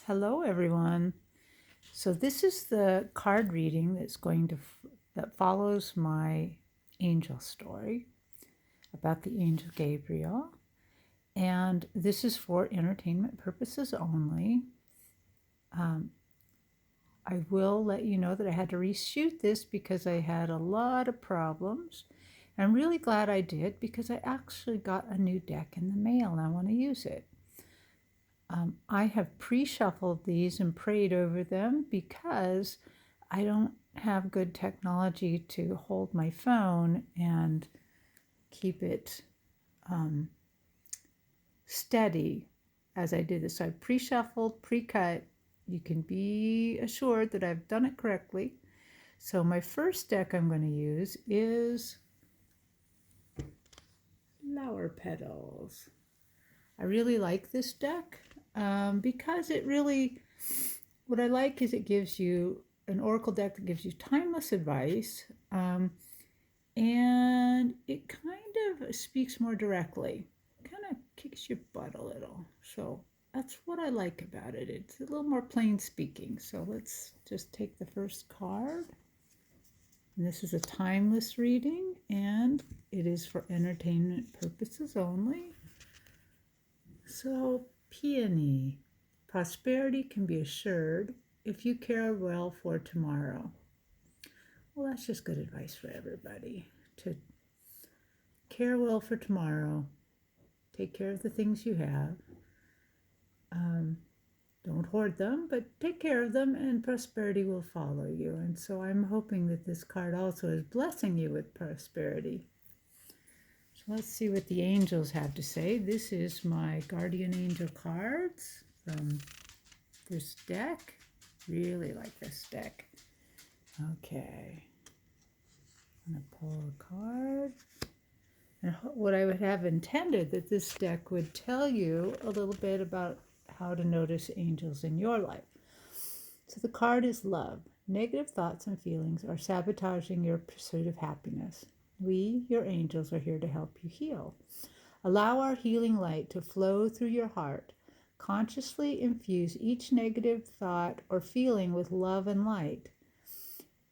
Hello, everyone. So this is the card reading that follows my angel story about the angel Gabriel, and this is for entertainment purposes only. I will let you know that I had to reshoot this because I had a lot of problems. I'm really glad I did because I actually got a new deck in the mail and I want to use it. I have pre-shuffled these and prayed over them because I don't have good technology to hold my phone and keep it steady as I did this. So I pre-shuffled, pre-cut. You can be assured that I've done it correctly. So my first deck I'm going to use is Flower Petals. I really like this deck because what I like is it gives you an oracle deck that gives you timeless advice, and it kind of speaks more directly, kind of kicks your butt a little. So that's what I like about it. It's a little more plain speaking. So let's just take the first card. And this is a timeless reading, and it is for entertainment purposes only. So, peony. Prosperity can be assured if you care well for tomorrow. Well, that's just good advice for everybody, to care well for tomorrow. Take care of the things you have. Don't hoard them, but take care of them, and prosperity will follow you. And so I'm hoping that this card also is blessing you with prosperity. So let's see what the angels have to say. This is my guardian angel cards from this deck. Really like this deck. Okay. I'm going to pull a card. And what I would have intended that this deck would tell you a little bit about how to notice angels in your life. So the card is love. Negative thoughts and feelings are sabotaging your pursuit of happiness. We, your angels, are here to help you heal. Allow our healing light to flow through your heart. Consciously infuse each negative thought or feeling with love and light.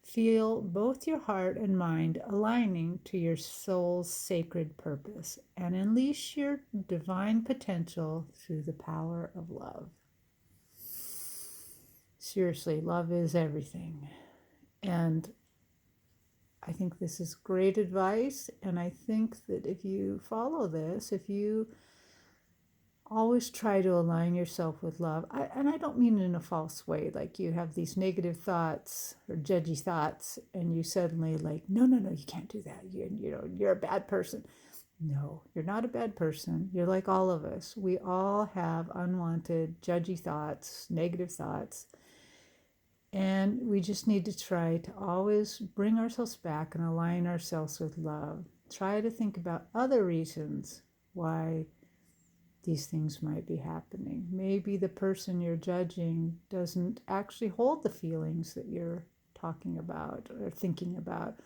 Feel both your heart and mind aligning to your soul's sacred purpose and unleash your divine potential through the power of love. Seriously, love is everything. And I think this is great advice. And I think that if you follow this, if you always try to align yourself with love. And I don't mean in a false way, like you have these negative thoughts or judgy thoughts, and you suddenly like, no, you can't do that. You're a bad person. No, you're not a bad person. You're like all of us. We all have unwanted, judgy thoughts, negative thoughts. And we just need to try to always bring ourselves back and align ourselves with love. Try to think about other reasons why these things might be happening. Maybe the person you're judging doesn't actually hold the feelings that you're talking about or thinking about.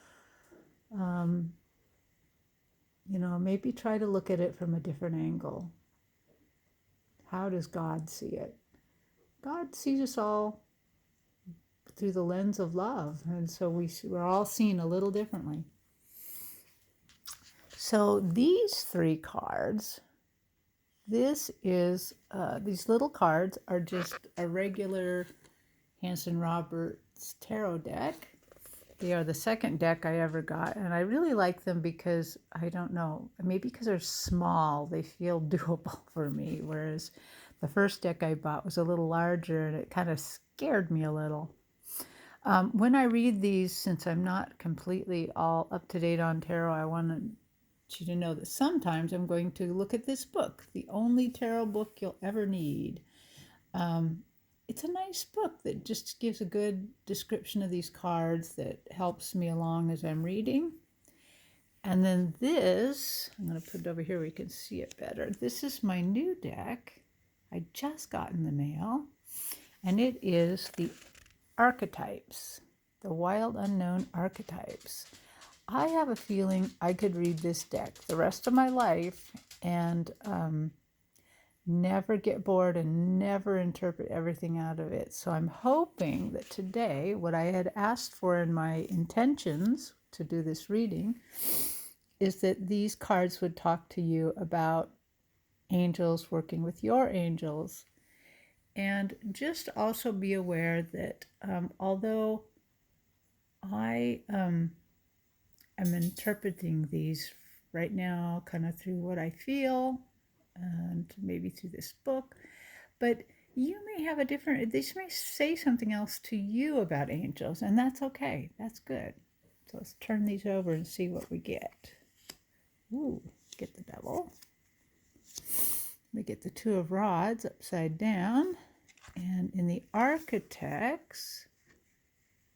Maybe try to look at it from a different angle. How does God see it? God sees us all through the lens of love, and so we're all seen a little differently. So these three cards, these little cards are just a regular Hanson Roberts tarot deck. They are the second deck I ever got, and I really like them because, I don't know, maybe because they're small, they feel doable for me, whereas the first deck I bought was a little larger and it kind of scared me a little. When I read these, since I'm not completely all up to date on tarot, I want you to know that sometimes I'm going to look at this book, the only tarot book you'll ever need. It's a nice book that just gives a good description of these cards that helps me along as I'm reading. And then this, I'm going to put it over here where you can see it better. This is my new deck I just got in the mail, and it is the Archetypes, the Wild Unknown Archetypes. I have a feeling I could read this deck the rest of my life and Never get bored and never interpret everything out of it. So I'm hoping that today, what I had asked for in my intentions to do this reading, is that these cards would talk to you about angels working with your angels. And just also be aware that although I am interpreting these right now kind of through what I feel and maybe through this book, but you may have a different, this may say something else to you about angels, and that's okay. That's good. So let's turn these over and see what we get. Ooh, get the devil. We get the Two of Rods upside down. And in the Architects,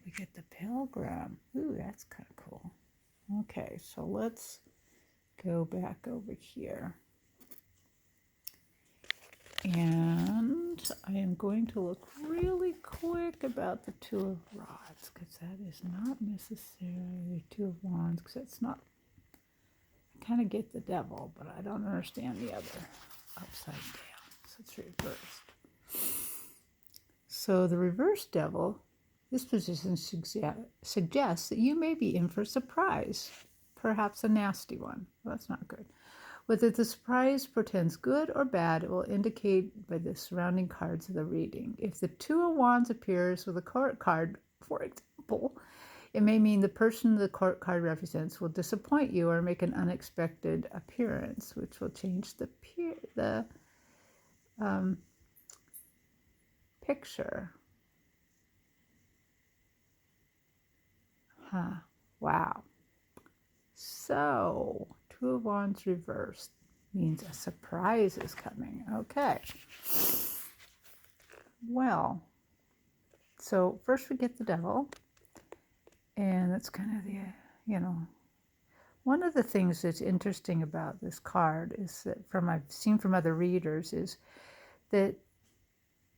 we get the Pilgrim. Ooh, that's kind of cool. Okay, so let's go back over here. And I am going to look really quick about the Two of Rods, because that is not necessarily Two of Wands, because that's not, I kind of get the Devil, but I don't understand the other upside down. So it's reversed. So the reversed Devil, this position suggests that you may be in for a surprise, perhaps a nasty one. Well, that's not good. Whether the surprise portends good or bad, it will indicate by the surrounding cards of the reading. If the Two of Wands appears with a court card, for example, it may mean the person the court card represents will disappoint you or make an unexpected appearance, which will change the picture. Wow. So, Two of Wands reversed means a surprise is coming. Okay. Well, so first we get the Devil, and that's kind of the, one of the things that's interesting about this card is that I've seen from other readers, is that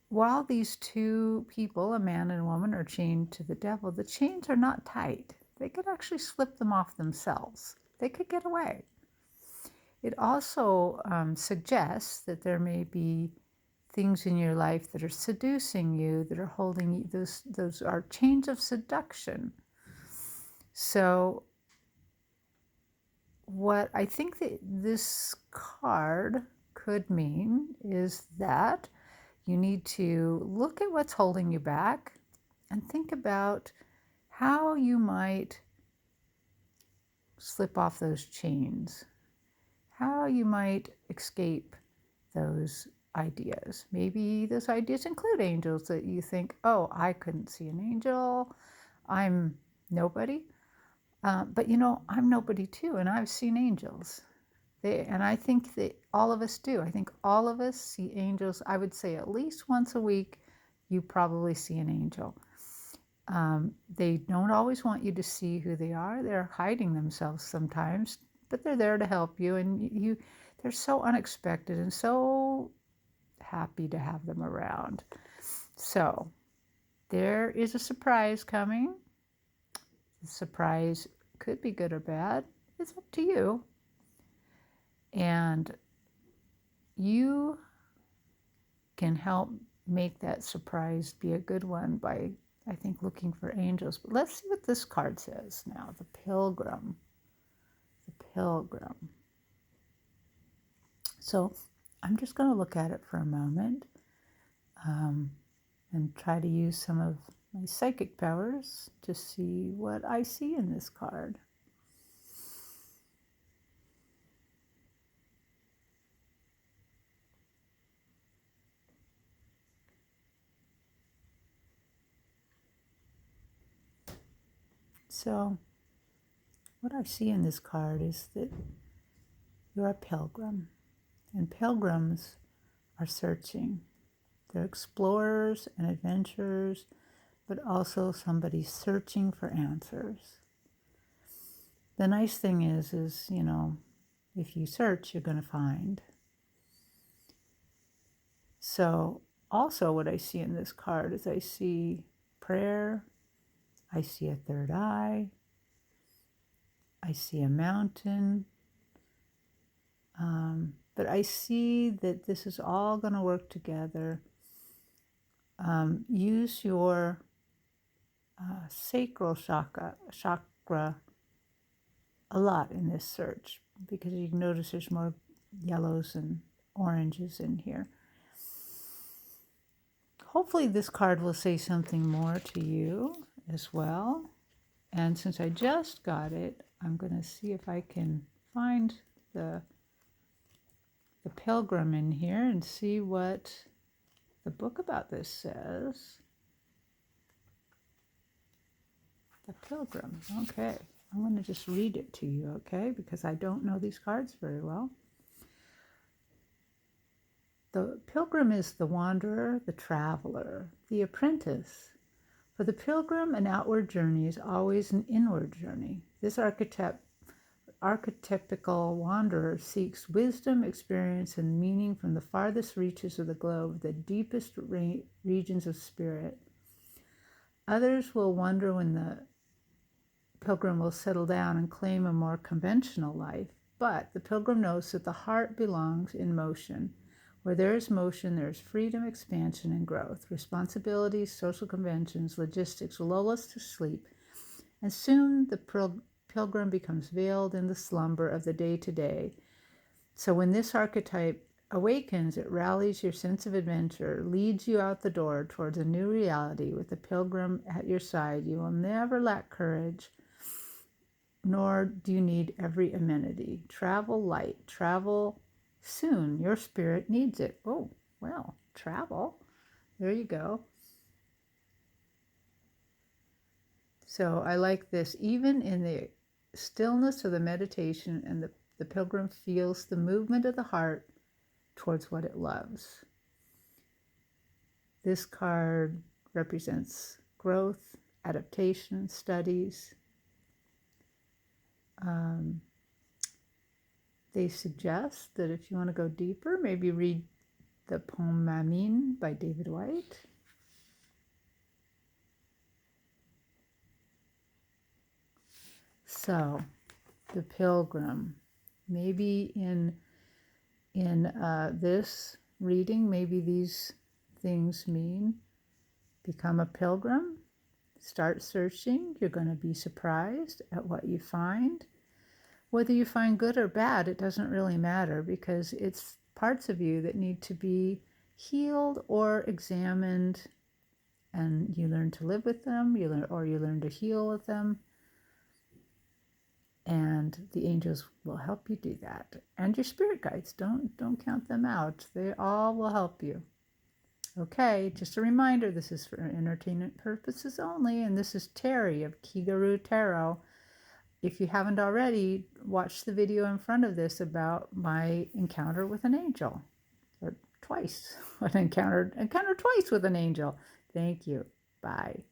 while these two people, a man and a woman, are chained to the Devil, the chains are not tight. They could actually slip them off themselves. They could get away. It also suggests that there may be things in your life that are seducing you, that are holding you. Those are chains of seduction. So what I think that this card could mean is that you need to look at what's holding you back and think about how you might slip off those chains, how you might escape those ideas. Maybe those ideas include angels that you think, oh, I couldn't see an angel, I'm nobody. But I'm nobody too, and I've seen angels. And I think that all of us do. I think all of us see angels. I would say at least once a week, you probably see an angel. They don't always want you to see who they are. They're hiding themselves sometimes, but they're there to help you. And they're so unexpected and so happy to have them around. So there is a surprise coming. The surprise could be good or bad. It's up to you. And you can help make that surprise be a good one by, I think, looking for angels. But let's see what this card says now. The Pilgrim. The Pilgrim. So I'm just going to look at it for a moment and try to use some of my psychic powers to see what I see in this card. So what I see in this card is that you're a pilgrim, and pilgrims are searching. They're explorers and adventurers, but also somebody searching for answers. The nice thing is, if you search, you're going to find. So also what I see in this card is I see prayer, I see a third eye, I see a mountain, but I see that this is all going to work together. Use your sacral chakra a lot in this search, because you can notice there's more yellows and oranges in here. Hopefully this card will say something more to you as well. And since I just got it, I'm going to see if I can find the Pilgrim in here and see what the book about this says. The Pilgrim. Okay. I'm going to just read it to you, okay? Because I don't know these cards very well. The pilgrim is the wanderer, the traveler, the apprentice. For the pilgrim, an outward journey is always an inward journey. This archetypical wanderer seeks wisdom, experience, and meaning from the farthest reaches of the globe, the deepest regions of spirit. Others will wonder when the pilgrim will settle down and claim a more conventional life, but the pilgrim knows that the heart belongs in motion. Where there is motion, there is freedom, expansion, and growth. Responsibilities, social conventions, logistics lull us to sleep, and soon the pilgrim becomes veiled in the slumber of the day-to-day. So when this archetype awakens, it rallies your sense of adventure, leads you out the door towards a new reality. With the pilgrim at your side, you will never lack courage, nor do you need every amenity. Travel light, travel soon. Your spirit needs it. Oh, well, travel. There you go. So I like this. Even in the stillness of the meditation, and the pilgrim feels the movement of the heart towards what it loves. This card represents growth, adaptation, studies. They suggest that if you want to go deeper, maybe read the poem Mamine by David Whyte. So, the pilgrim. Maybe in this reading, maybe these things mean become a pilgrim, start searching. You're going to be surprised at what you find. Whether you find good or bad, it doesn't really matter, because it's parts of you that need to be healed or examined, and you learn to live with them, you learn to heal with them, and the angels will help you do that. And your spirit guides, don't count them out. They all will help you. Okay, just a reminder, this is for entertainment purposes only, and this is Terry of Kigaru Tarot. If you haven't already, watch the video in front of this about my encounter with an angel. Or twice. I encountered twice with an angel. Thank you. Bye.